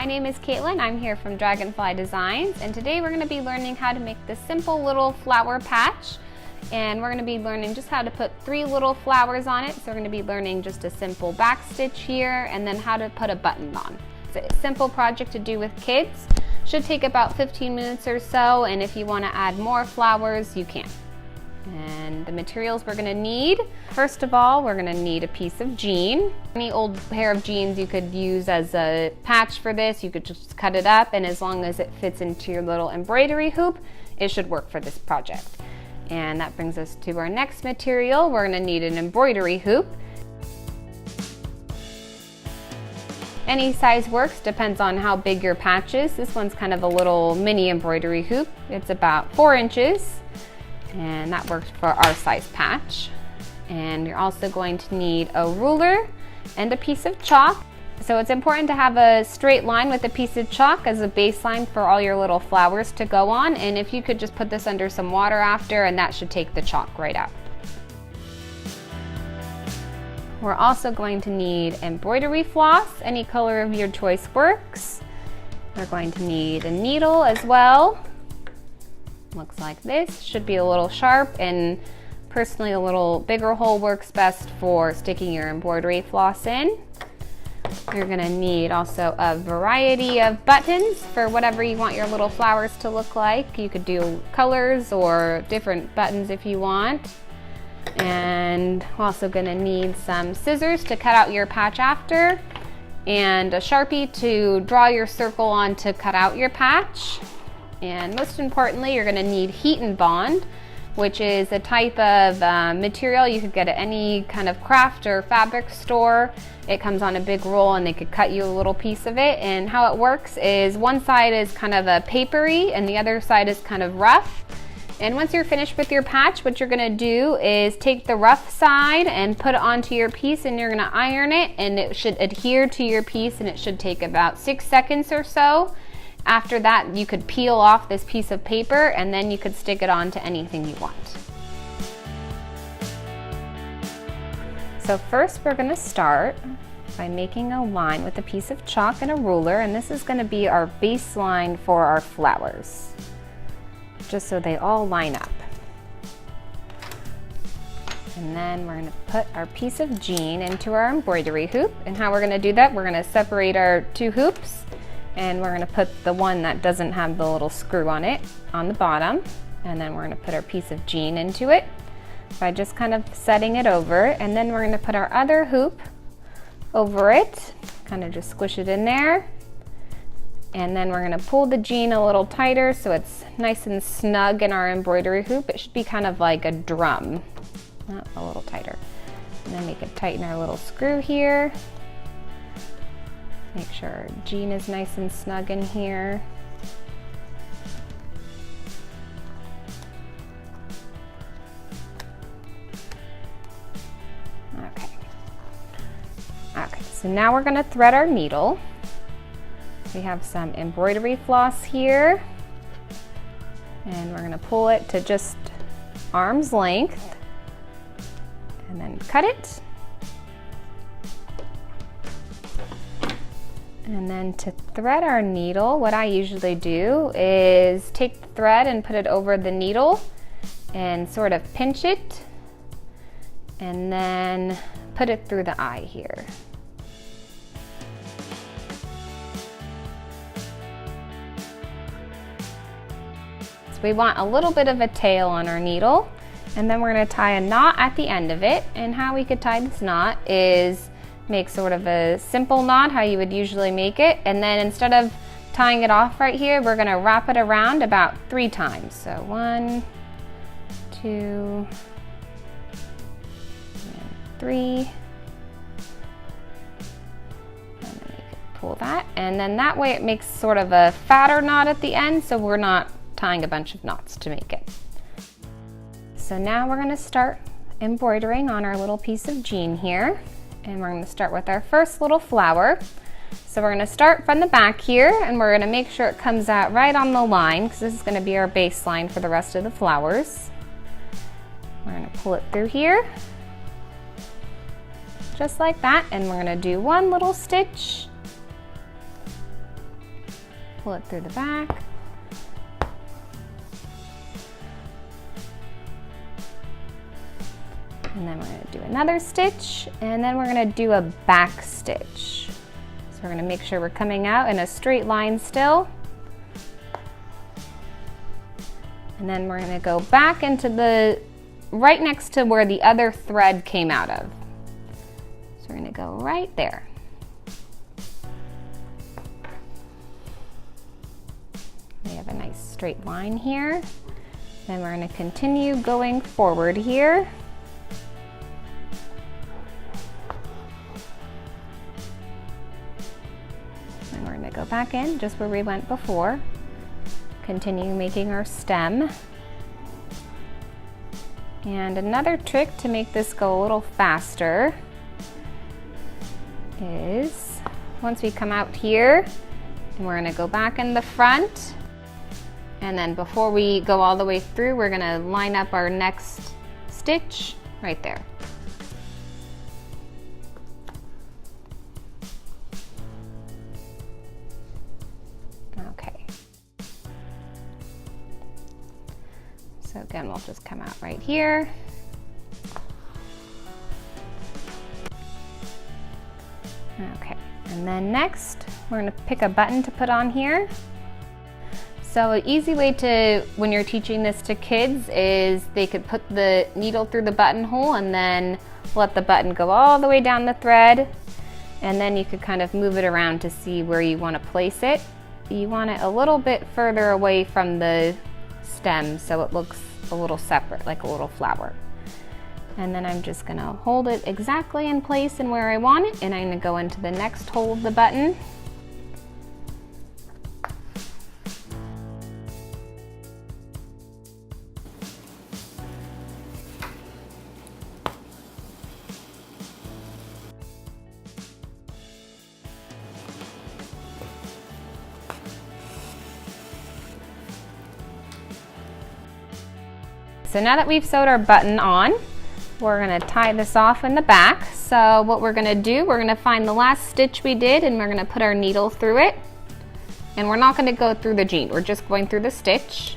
My name is Caitlin. I'm here from Dragonfly Designs, and today we're going to be learning how to make this simple little flower patch. And we're going to be learning just how to put 3 little flowers on it. So we're going to be learning just a simple back stitch here and then how to put a button on. It's a simple project to do with kids. Should take about 15 minutes or so, and if you want to add more flowers, you can. And the materials we're going to need, first of all, we're going to need a piece of jean. Any old pair of jeans you could use as a patch for this. You could just cut it up, and as long as it fits into your little embroidery hoop, it should work for this project. And that brings us to our next material. We're going to need an embroidery hoop. Any size works, depends on how big your patch is. This one's kind of a little mini embroidery hoop. It's about 4 inches. And that works for our size patch. And you're also going to need a ruler and a piece of chalk. So it's important to have a straight line with a piece of chalk as a baseline for all your little flowers to go on. And if you could just put this under some water after, and that should take the chalk right out. We're also going to need embroidery floss. Any color of your choice works. We're going to need a needle as well. Looks like this. Should be a little sharp, and personally a little bigger hole works best for sticking your embroidery floss in. You're going to need also a variety of buttons for whatever you want your little flowers to look like. You could do colors or different buttons if you want. And we're also going to need some scissors to cut out your patch after, and a Sharpie to draw your circle on to cut out your patch. And most importantly, you're going to need heat and bond, which is a type of material you could get at any kind of craft or fabric store. It comes on a big roll, and they could cut you a little piece of it. And how it works is one side is kind of a papery and the other side is kind of rough. And once you're finished with your patch, what you're going to do is take the rough side and put it onto your piece, and you're going to iron it, and it should adhere to your piece, and it should take about 6 seconds or so. After that, you could peel off this piece of paper, and then you could stick it on to anything you want. So first we're going to start by making a line with a piece of chalk and a ruler, and this is going to be our baseline for our flowers, just so they all line up. And then we're going to put our piece of jean into our embroidery hoop, and how we're going to do that, we're going to separate our 2 hoops. And we're going to put the one that doesn't have the little screw on it on the bottom, and then we're going to put our piece of jean into it by just kind of setting it over, and then we're going to put our other hoop over it, kind of just squish it in there, and then we're going to pull the jean a little tighter so it's nice and snug in our embroidery hoop. It should be kind of like a drum, not a little tighter. And then we can tighten our little screw here. Make sure our jean is nice and snug in here. Okay, so now we're going to thread our needle. We have some embroidery floss here, and we're going to pull it to just arm's length and then cut it. And then to thread our needle, what I usually do is take the thread and put it over the needle and sort of pinch it, and then put it through the eye here. So we want a little bit of a tail on our needle, and then we're going to tie a knot at the end of it. And how we could tie this knot is make sort of a simple knot, how you would usually make it, and then instead of tying it off right here, we're going to wrap it around about 3 times. So 1, 2, and 3, and then you can pull that, and then that way it makes sort of a fatter knot at the end, so we're not tying a bunch of knots to make it. So now we're going to start embroidering on our little piece of jean here. And we're going to start with our first little flower. So we're going to start from the back here, and we're going to make sure it comes out right on the line, because this is going to be our baseline for the rest of the flowers. We're going to pull it through here, just like that, and we're going to do 1 little stitch pull it through the back. And then we're going to do another stitch, and then we're going to do a back stitch. So we're going to make sure we're coming out in a straight line still. And then we're going to go back into the, right next to where the other thread came out of. So we're going to go right there. We have a nice straight line here. Then we're going to continue going forward here. And we're going to go back in just where we went before. Continue making our stem. And another trick to make this go a little faster is once we come out here, and we're going to go back in the front, and then before we go all the way through, we're going to line up our next stitch right there. Okay. So again, we'll just come out right here. Okay, and then next, we're going to pick a button to put on here. So an easy way to, when you're teaching this to kids, is they could put the needle through the buttonhole and then let the button go all the way down the thread. And then you could kind of move it around to see where you want to place it. You want it a little bit further away from the stem so it looks a little separate, like a little flower. And then I'm just going to hold it exactly in place and where I want it, and I'm going to go into the next hole of the button. So now that we've sewed our button on, we're going to tie this off in the back. So what we're going to do, we're going to find the last stitch we did, and we're going to put our needle through it. And we're not going to go through the jean, we're just going through the stitch.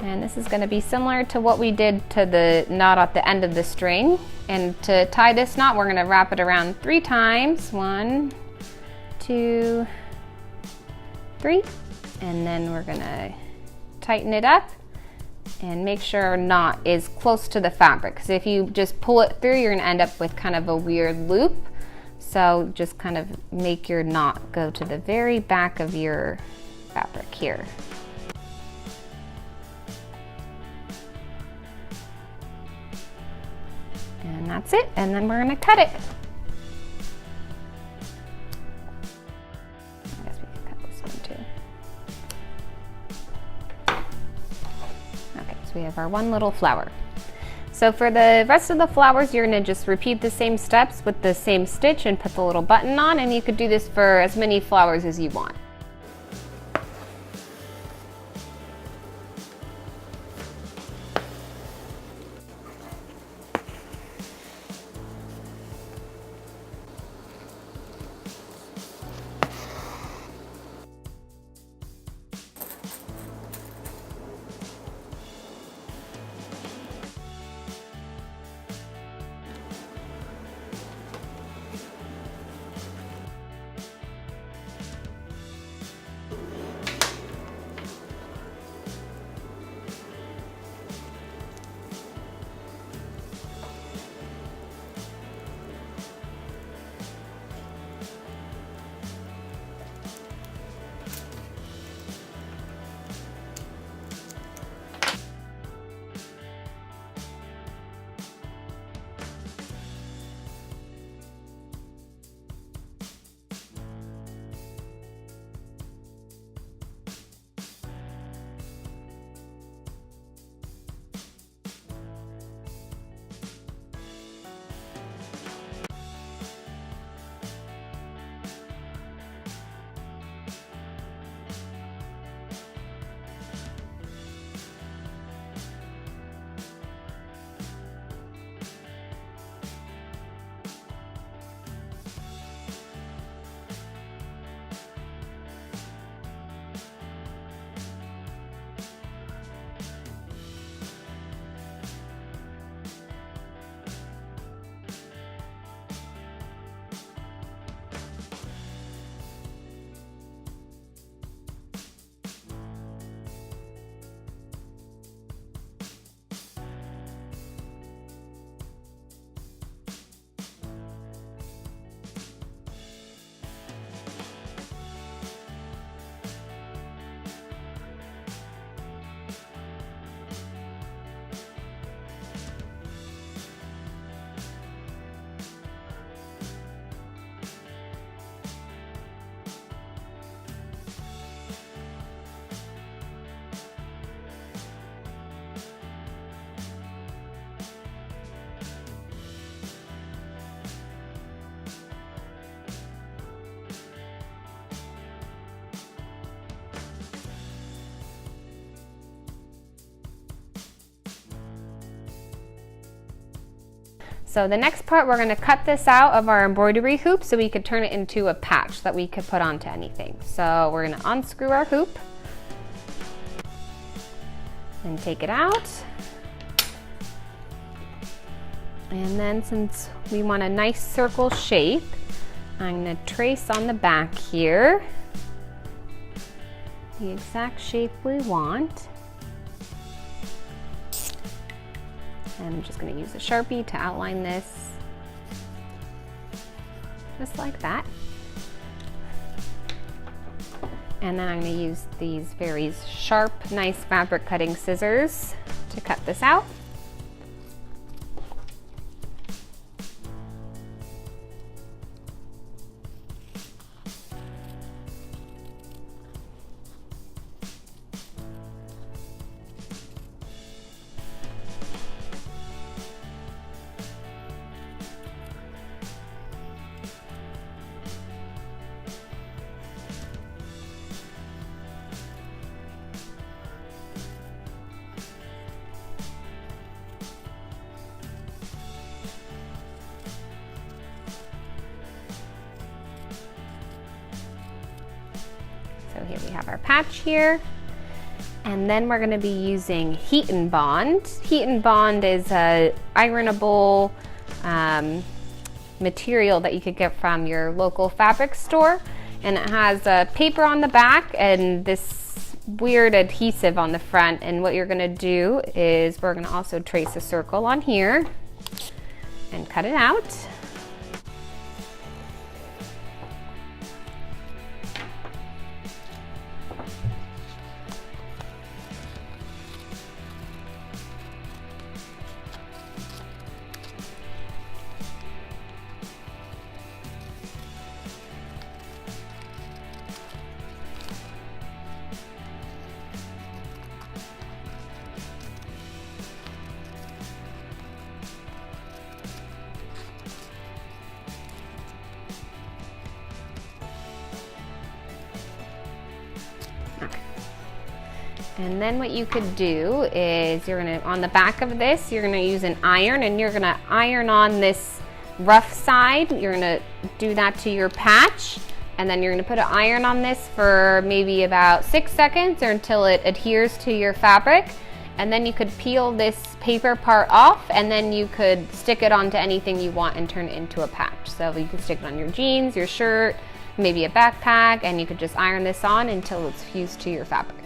And this is going to be similar to what we did to the knot at the end of the string. And to tie this knot, we're going to wrap it around 3 times. 1, 2, 3. And then we're going to tighten it up and make sure our knot is close to the fabric, because if you just pull it through, you're going to end up with kind of a weird loop. So just kind of make your knot go to the very back of your fabric here. And that's it, and then we're going to cut it. I guess we can cut this one too. We have our one little flower. So for the rest of the flowers, you're going to just repeat the same steps with the same stitch and put the little button on, and you could do this for as many flowers as you want. So the next part, we're gonna cut this out of our embroidery hoop so we could turn it into a patch that we could put onto anything. So we're gonna unscrew our hoop and take it out. And then since we want a nice circle shape, I'm gonna trace on the back here the exact shape we want. And I'm just gonna use a Sharpie to outline this, just like that. And then I'm gonna use these very sharp, nice fabric cutting scissors to cut this out. So here we have our patch here. And then we're gonna be using Heat and Bond. Heat and Bond is a ironable material that you could get from your local fabric store. And it has a paper on the back and this weird adhesive on the front. And what you're gonna do is we're gonna also trace a circle on here and cut it out. And then what you could do is you're gonna, on the back of this, you're gonna use an iron and you're gonna iron on this rough side. You're gonna do that to your patch. And then you're gonna put an iron on this for maybe about 6 seconds or until it adheres to your fabric. And then you could peel this paper part off and then you could stick it onto anything you want and turn it into a patch. So you could stick it on your jeans, your shirt, maybe a backpack, and you could just iron this on until it's fused to your fabric.